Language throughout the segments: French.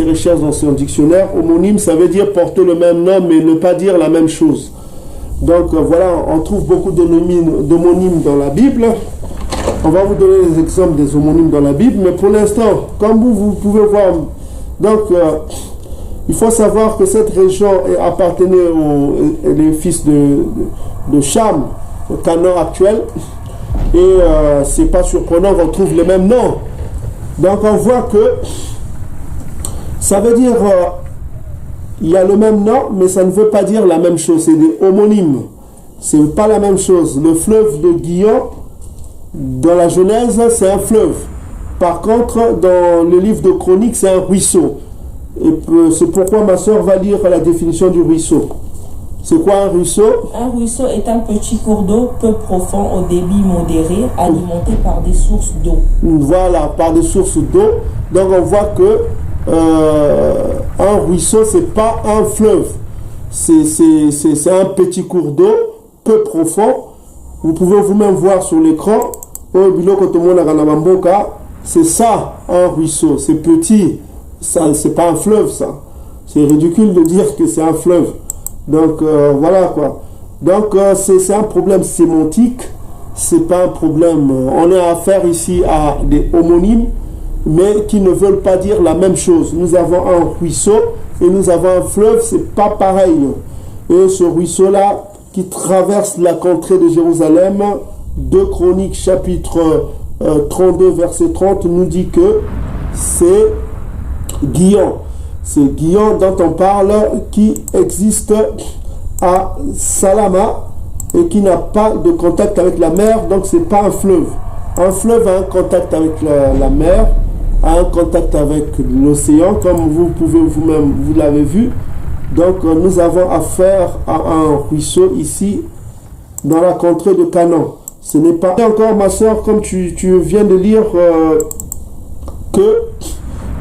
ses recherches dans son dictionnaire. Homonyme, ça veut dire porter le même nom, mais ne pas dire la même chose. Donc voilà, on trouve beaucoup d'homonymes dans la Bible. On va vous donner des exemples des homonymes dans la Bible, mais pour l'instant, comme vous pouvez voir, donc il faut savoir que cette région appartenait aux fils de Cham, au Canaan actuel, et c'est pas surprenant qu'on trouve les mêmes noms. Donc on voit que ça veut dire il y a le même nom, mais ça ne veut pas dire la même chose. C'est des homonymes. C'est pas la même chose. Le fleuve de Gihon, dans la Genèse, c'est un fleuve. Par contre, dans le livre de Chroniques, c'est un ruisseau. Et c'est pourquoi ma soeur va lire la définition du ruisseau. C'est quoi un ruisseau? Un ruisseau est un petit cours d'eau peu profond au débit modéré, alimenté par des sources d'eau. Voilà, par des sources d'eau. Donc on voit que un ruisseau, c'est pas un fleuve. C'est un petit cours d'eau peu profond. Vous pouvez vous-même voir sur l'écran. C'est ça un ruisseau. C'est petit. Ça, c'est pas un fleuve, ça. C'est ridicule de dire que c'est un fleuve. Donc voilà quoi. Donc c'est un problème sémantique. C'est pas un problème. On a affaire ici à des homonymes, mais qui ne veulent pas dire la même chose. Nous avons un ruisseau et nous avons un fleuve, c'est pas pareil. Et ce ruisseau-là qui traverse la contrée de Jérusalem, 2 Chroniques chapitre 32 verset 30 nous dit que c'est Gihon. C'est Gihon dont on parle qui existe à Salama et qui n'a pas de contact avec la mer, donc c'est pas un fleuve. Un fleuve a un contact avec la mer, a un contact avec l'océan, comme vous pouvez vous-même, vous l'avez vu. Donc nous avons affaire à un ruisseau ici, dans la contrée de Canaan. Ce n'est pas encore, ma soeur, comme tu viens de lire, que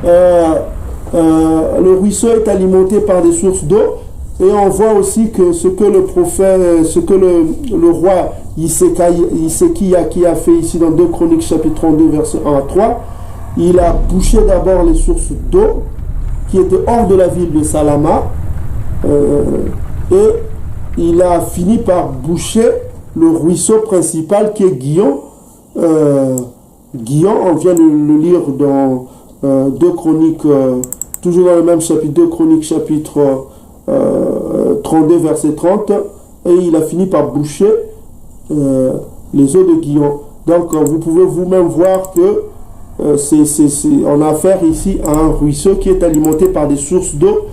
le ruisseau est alimenté par des sources d'eau. Et on voit aussi que ce que le prophète, ce que le roi Hisékia qui a fait ici dans 2 Chroniques chapitre 32 verset 1 à 3, il a bouché d'abord les sources d'eau qui étaient hors de la ville de Salama et il a fini par boucher le ruisseau principal qui est Gihon. Gihon, on vient de le lire dans 2 Chroniques, toujours dans le même chapitre, 2 Chroniques chapitre 32 verset 30, et il a fini par boucher les eaux de Gihon. Donc vous pouvez vous-même voir que on a affaire ici à un ruisseau qui est alimenté par des sources d'eau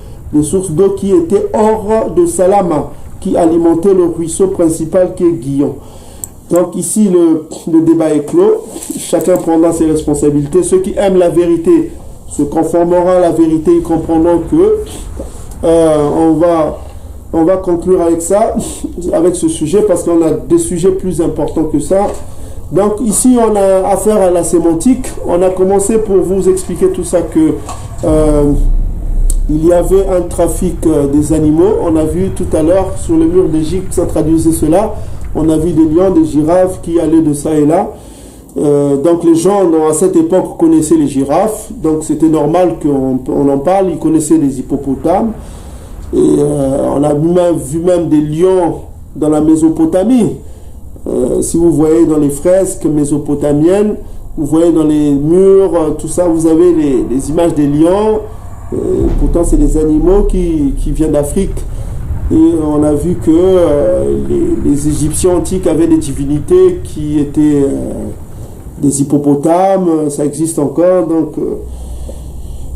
qui étaient hors de Salama, qui alimentaient le ruisseau principal qui est Gihon. Donc ici le débat est clos, chacun prendra ses responsabilités. Ceux qui aiment la vérité se conformeront à la vérité, ils comprendront que on va conclure avec ça, avec ce sujet, parce qu'on a des sujets plus importants que ça. Donc ici on a affaire à la sémantique. On a commencé pour vous expliquer tout ça que il y avait un trafic des animaux. On a vu tout à l'heure sur le mur d'Égypte, ça traduisait cela. On a vu des lions, des girafes qui allaient de ça et là. Donc les gens à cette époque connaissaient les girafes, donc c'était normal qu'on en parle. Ils connaissaient les hippopotames et on a vu même des lions dans la Mésopotamie. Si vous voyez dans les fresques mésopotamiennes, vous voyez dans les murs, tout ça, vous avez les images des lions. Pourtant c'est des animaux qui viennent d'Afrique. Et on a vu que les Égyptiens antiques avaient des divinités qui étaient des hippopotames, ça existe encore, donc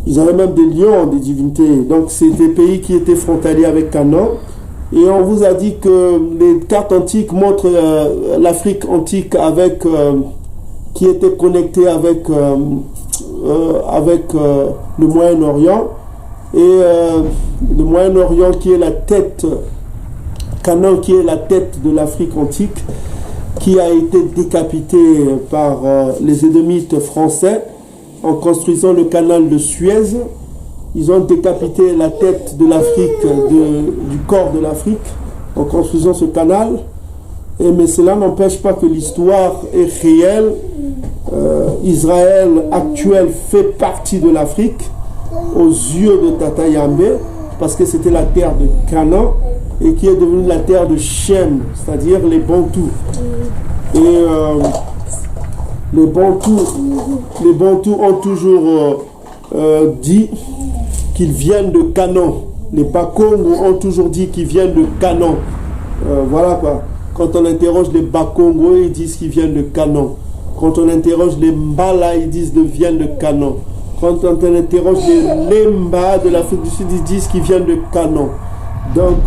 ils avaient même des lions, des divinités. Donc c'est des pays qui étaient frontaliers avec Canaan. Et on vous a dit que les cartes antiques montrent l'Afrique antique avec qui était connectée avec le Moyen-Orient. Et le Moyen-Orient qui est la tête, Canaan qui est la tête de l'Afrique antique, qui a été décapité par les Édomites français en construisant le canal de Suez. Ils ont décapité la tête de l'Afrique, du corps de l'Afrique, en construisant ce canal. Mais cela n'empêche pas que l'histoire est réelle. Israël actuel fait partie de l'Afrique. aux yeux de Tata Yambé, parce que c'était la terre de Canaan, et qui est devenue la terre de Shem, c'est-à-dire les Bantous. Et les Bantous ont toujours dit qu'ils viennent de Canaan. Les Bakongo ont toujours dit qu'ils viennent de Canaan. Voilà quoi. Quand on interroge les Bakongo, ils disent qu'ils viennent de Canaan. Quand on interroge les Mbala, ils disent qu'ils viennent de Canaan. Quand on interroge les Lemba de l'Afrique du Sud, ils disent qu'ils viennent de Canaan. Donc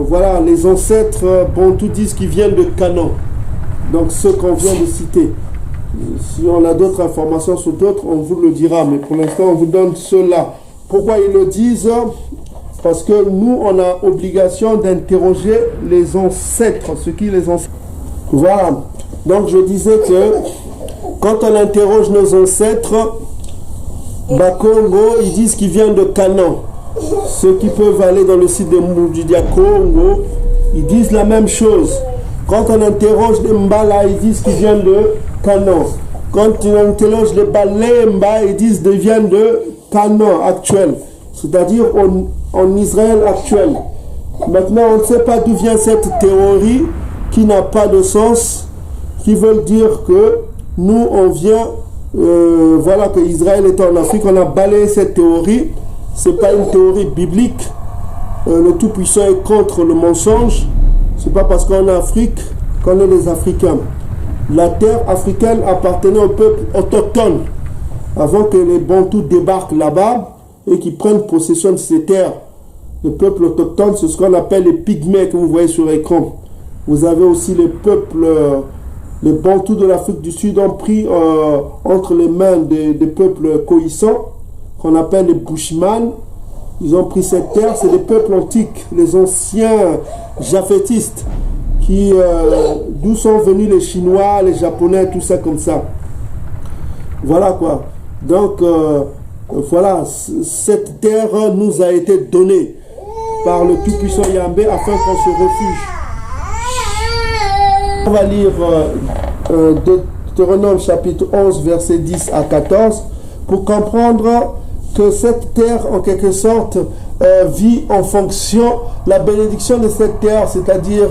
voilà, les ancêtres Bantous disent qu'ils viennent de Canaan. Donc ceux qu'on vient de citer. Si on a d'autres informations sur d'autres, on vous le dira. Mais pour l'instant, on vous donne ceux-là. Pourquoi ils le disent? Parce que nous, on a obligation d'interroger les ancêtres, ce qui les ancêtres. Voilà. Donc je disais que quand on interroge nos ancêtres, Bakongo, ils disent qu'ils viennent de Canaan. Ceux qui peuvent aller dans le site de Moujidia Congo, ils disent la même chose. Quand on interroge les Mbala, ils disent qu'ils viennent de Canaan. Quand on interroge les Balemba, ils disent qu'ils viennent de Canaan actuel, c'est-à-dire en Israël actuel. Maintenant, on ne sait pas d'où vient cette théorie qui n'a pas de sens, qui veut dire que nous, on vient, voilà, que Israël est en Afrique, on a balayé cette théorie. Ce n'est pas une théorie biblique. Le Tout-Puissant est contre le mensonge. Ce n'est pas parce qu'on est en Afrique qu'on est les Africains. La terre africaine appartenait au peuple autochtone. Avant que les Bantous débarquent là-bas et qu'ils prennent possession de ces terres. Le peuple autochtone, c'est ce qu'on appelle les pygmées que vous voyez sur l'écran. Vous avez aussi les peuples, les Bantous de l'Afrique du Sud ont pris entre les mains des peuples cohissants, qu'on appelle les Bushman. Ils ont pris cette terre, c'est des peuples antiques, les anciens japhétistes, d'où sont venus les Chinois, les Japonais, tout ça comme ça. Voilà quoi. Donc, voilà, cette terre nous a été donnée par le Tout-Puissant Yambé afin qu'on se refuge. On va lire Deutéronome chapitre 11, versets 10 à 14, pour comprendre que cette terre, en quelque sorte, vit en fonction, la bénédiction de cette terre, c'est-à-dire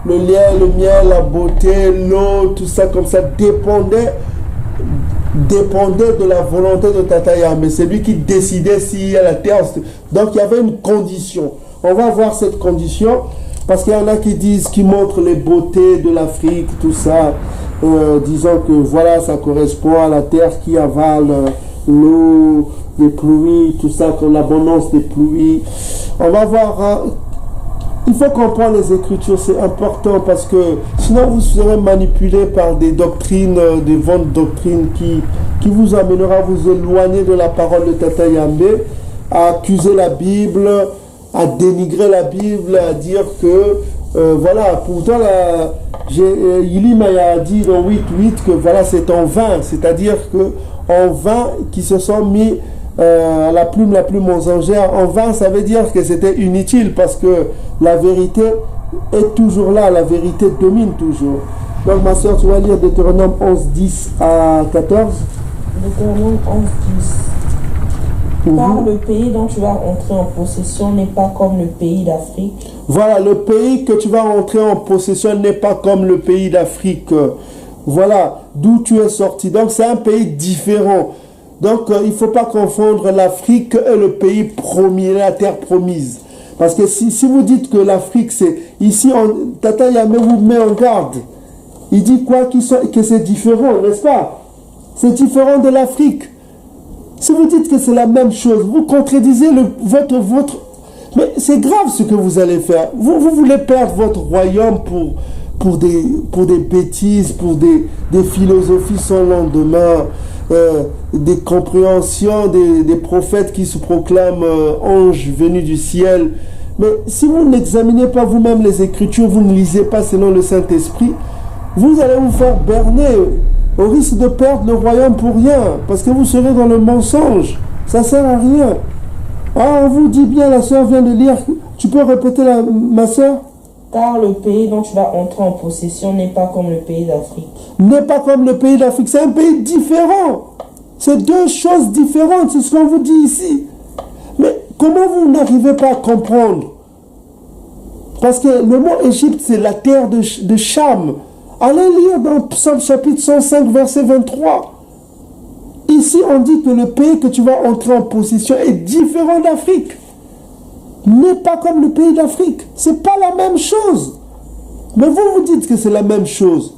le lait, le miel, la beauté, l'eau, tout ça comme ça, dépendait de la volonté de Tata Yambé. C'est lui qui décidait s'il y a la terre. Donc il y avait une condition. On va voir cette condition, parce qu'il y en a qui disent, qui montrent les beautés de l'Afrique, tout ça, disant que voilà, ça correspond à la terre qui avale l'eau, les pluies, tout ça, comme l'abondance des pluies. On va voir, il faut comprendre les Écritures, c'est important, parce que sinon vous serez manipulé par des doctrines, des vaines doctrines qui vous amènera à vous éloigner de la parole de Tata Yambé, à accuser la Bible, à dénigrer la Bible, à dire que voilà, pourtant Yili Maya a dit dans 8.8 que voilà, c'est en vain, c'est-à-dire que en vain qui se sont mis la plume la plus mensongère. En vain, ça veut dire que c'était inutile, parce que la vérité est toujours là, la vérité domine toujours. Donc ma soeur, tu vas lire Deutéronome 11, 10 à 14. Deutéronome 11, 10. Car le pays dont tu vas entrer en possession n'est pas comme le pays d'Afrique. Voilà, le pays que tu vas entrer en possession n'est pas comme le pays d'Afrique. Voilà, d'où tu es sorti. Donc c'est un pays différent. Donc il ne faut pas confondre l'Afrique et le pays promis, la terre promise. Parce que si vous dites que l'Afrique, c'est... Ici, Tata Yambé vous met en garde. Il dit quoi? Que c'est différent, n'est-ce pas? C'est différent de l'Afrique. Si vous dites que c'est la même chose, vous contredisez votre... Mais c'est grave ce que vous allez faire. Vous voulez perdre votre royaume pour des bêtises, pour des philosophies sans lendemain, des compréhensions des prophètes qui se proclament anges venus du ciel. Mais si vous n'examinez pas vous-même les Écritures, vous ne lisez pas selon le Saint-Esprit, vous allez vous faire berner, au risque de perdre le royaume pour rien, parce que vous serez dans le mensonge. Ça ne sert à rien. Ah, on vous dit bien, la soeur vient de lire. Tu peux répéter, ma soeur? Car le pays dont tu vas entrer en possession n'est pas comme le pays d'Afrique. N'est pas comme le pays d'Afrique. C'est un pays différent. C'est deux choses différentes, c'est ce qu'on vous dit ici. Mais comment vous n'arrivez pas à comprendre? Parce que le mot Égypte, c'est la terre de Cham. Allez lire dans Psaume chapitre 105, verset 23. Ici, on dit que le pays que tu vas entrer en possession est différent d'Afrique. N'est pas comme le pays d'Afrique. C'est pas la même chose. Mais vous, vous dites que c'est la même chose.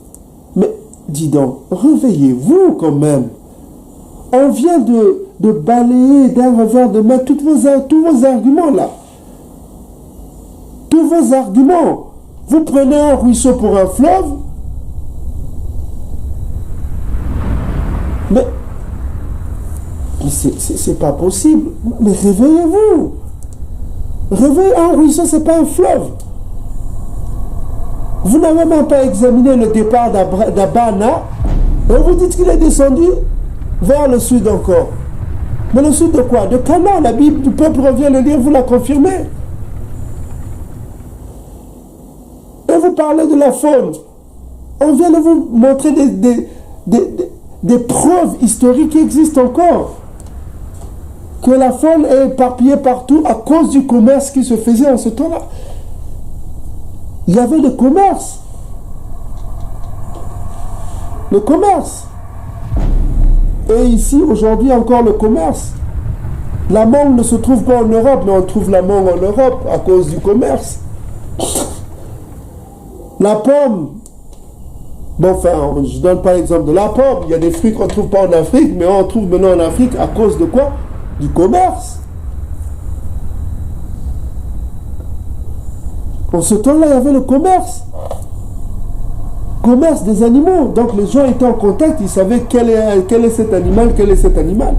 Mais, dis donc, réveillez-vous quand même. On vient de balayer d'un revers de main tous vos arguments là. Tous vos arguments. Vous prenez un ruisseau pour un fleuve. Mais c'est pas possible. Mais réveillez-vous. Réveillez, un ruisseau, c'est pas un fleuve. Vous n'avez même pas examiné le départ d'Abana. Et vous dites qu'il est descendu vers le sud encore. Mais le sud de quoi? De Canaan. La Bible du peuple revient le lire, vous la confirmez. Et vous parlez de la faune. On vient de vous montrer des preuves historiques qui existent encore. Que la faune est éparpillée partout à cause du commerce qui se faisait en ce temps-là. Il y avait le commerce. Le commerce. Et ici, aujourd'hui, encore le commerce. La mangue ne se trouve pas en Europe, mais on trouve la mangue en Europe à cause du commerce. La pomme. Bon, enfin, je ne donne pas l'exemple de la pomme. Il y a des fruits qu'on ne trouve pas en Afrique, mais on trouve maintenant en Afrique à cause de quoi? Du commerce. En ce temps-là, il y avait le commerce. Commerce des animaux. Donc les gens étaient en contact, ils savaient quel est cet animal, quel est cet animal.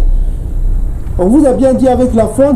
On vous a bien dit avec la faune.